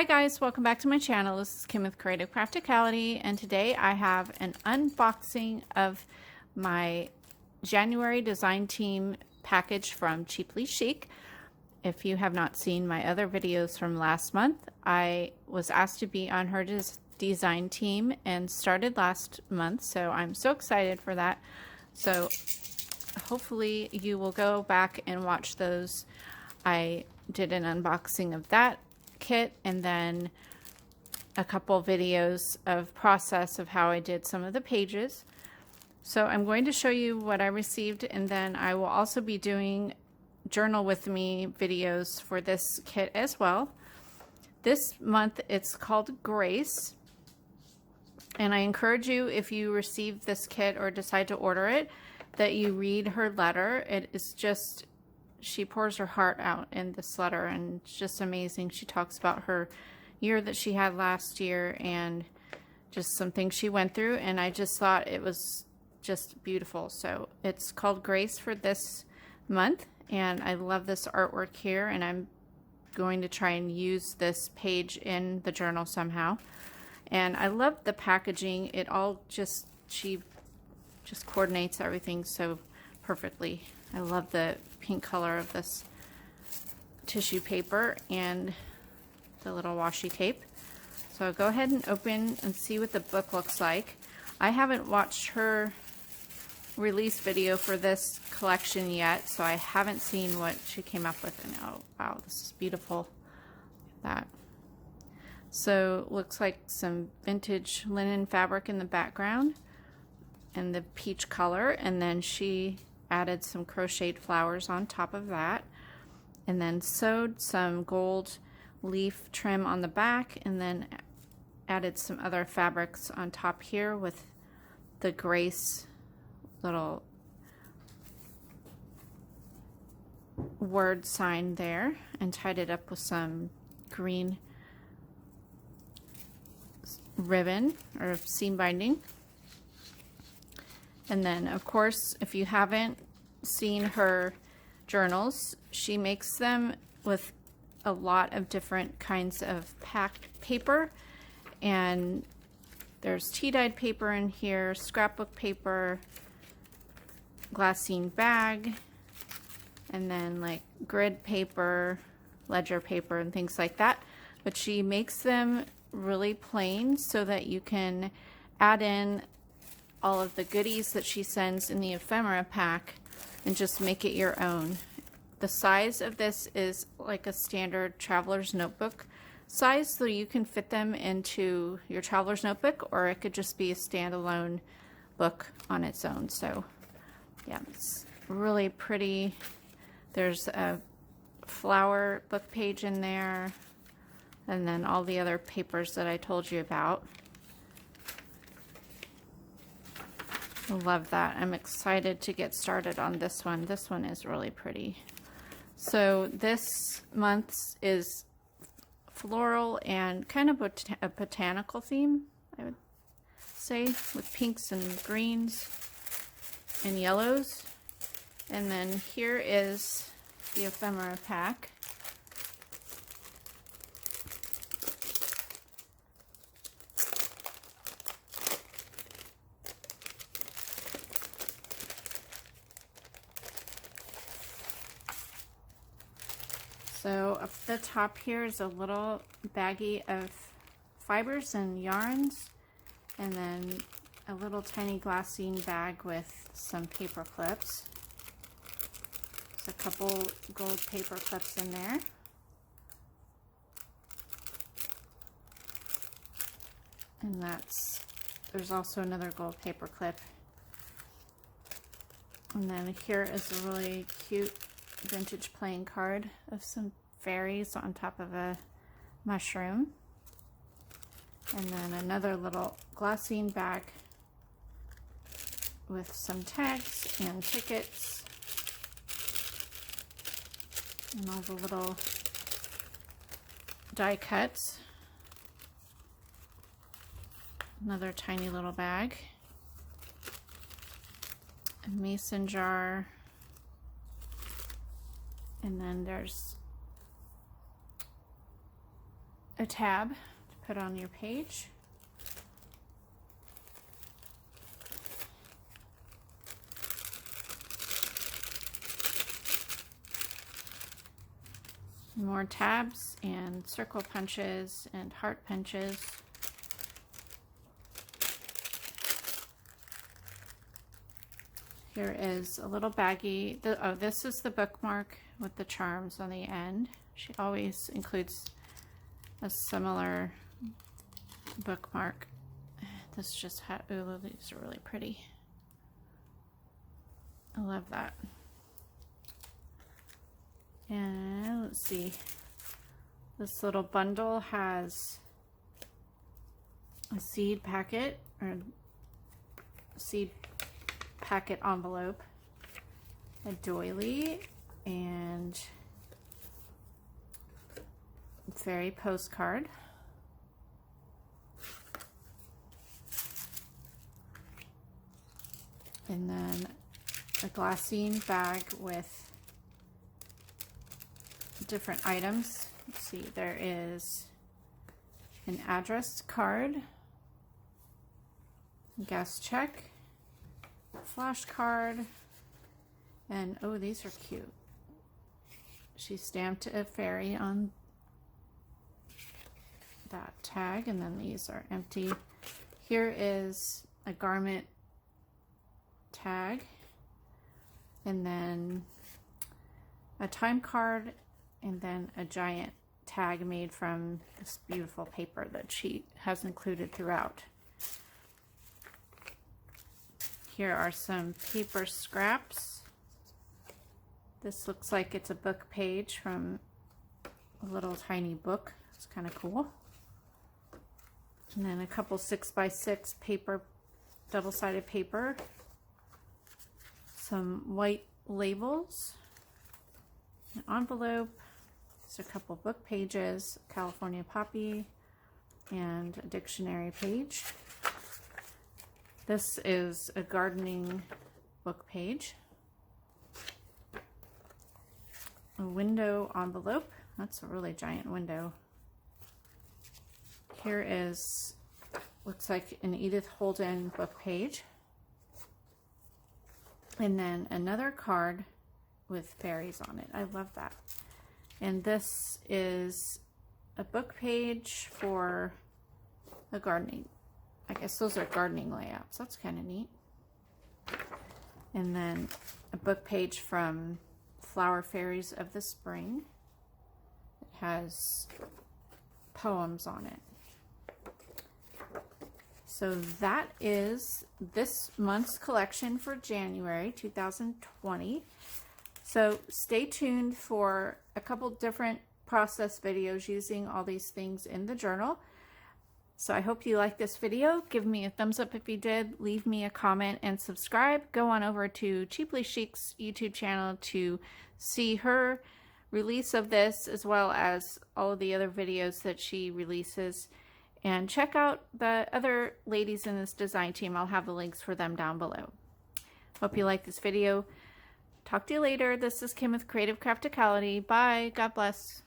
Hi guys, welcome back to my channel. This is Kim with Creative Crafticality, and today I have an unboxing of my January design team package from Cheaply Chic. If you have not seen my other videos from last month, I was asked to be on her design team and started last month, so I'm so excited for that. So hopefully you will go back and watch those. I did an unboxing of that kit and then a couple videos of process of how I did some of the pages. So I'm going to show you what I received, and then I will also be doing journal with me videos for this kit as well. This month it's called Grace, and I encourage you, if you receive this kit or decide to order it, that you read her letter. It is just, she pours her heart out in this letter, and it's just amazing. She talks about her year that she had last year and just some things she went through, and I just thought it was just beautiful. So it's called Grace for this month, and I love this artwork here, and I'm going to try and use this page in the journal somehow. And I love the packaging. It all just, she just coordinates everything so perfectly. I love the pink color of this tissue paper and the little washi tape. So I'll go ahead and open and see what the book looks like. I haven't watched her release video for this collection yet, so I haven't seen what she came up with. And oh wow, this is beautiful. Look at that. So looks like some vintage linen fabric in the background and the peach color, and then she added some crocheted flowers on top of that, and then sewed some gold leaf trim on the back, and then added some other fabrics on top here with the Grace little word sign there, and tied it up with some green ribbon or seam binding. And then, of course, if you haven't seen her journals, she makes them with a lot of different kinds of packed paper. And there's tea-dyed paper in here, scrapbook paper, glassine bag, and then like grid paper, ledger paper, and things like that. But she makes them really plain so that you can add in all of the goodies that she sends in the ephemera pack and just make it your own. The size of this is like a standard traveler's notebook size, so you can fit them into your traveler's notebook, or it could just be a standalone book on its own. So yeah, it's really pretty. There's a flower book page in there, and then all the other papers that I told you about. Love that. I'm excited to get started on this one. This one is really pretty. So this month's is floral and kind of a botanical theme, I would say, with pinks and greens and yellows. And then here is the ephemera pack. So up the top here is a little baggie of fibers and yarns, and then a little tiny glassine bag with some paper clips. There's a couple gold paper clips in there. And there's also another gold paper clip. And then here is a really cute vintage playing card of some fairies on top of a mushroom, and then another little glassine bag with some tags and tickets and all the little die cuts. Another tiny little bag, a mason jar, and then there's a tab to put on your page. More tabs and circle punches and heart punches. Here is a little baggie. Oh, this is the bookmark with the charms on the end. She always includes a similar bookmark. This just had, ooh, these are really pretty. I love that. And let's see, this little bundle has a seed packet or seed packet envelope, a doily, and fairy postcard. And then a glassine bag with different items. Let's see, there is an address card, gas check, flash card, and oh, these are cute. She stamped a fairy on that tag, and then these are empty. Here is a garment tag, and then a time card, and then a giant tag made from this beautiful paper that she has included throughout. Here are some paper scraps. This looks like it's a book page from a little tiny book. It's kind of cool. And then a couple 6x6 paper, double-sided paper. Some white labels, an envelope. There's a couple book pages, California Poppy, and a dictionary page. This is a gardening book page. A window envelope. That's a really giant window. Here is, looks like an Edith Holden book page. And then another card with fairies on it. I love that. And this is a book page for a gardening. I guess those are gardening layouts. That's kind of neat. And then a book page from Flower Fairies of the Spring. It has poems on it. So that is this month's collection for January 2020. So stay tuned for a couple different process videos using all these things in the journal. So I hope you liked this video. Give me a thumbs up if you did. Leave me a comment and subscribe. Go on over to Cheaply Chic's YouTube channel to see her release of this, as well as all of the other videos that she releases. And check out the other ladies in this design team. I'll have the links for them down below. Hope you like this video. Talk to you later. This is Kim with Creative Crafticality. Bye. God bless.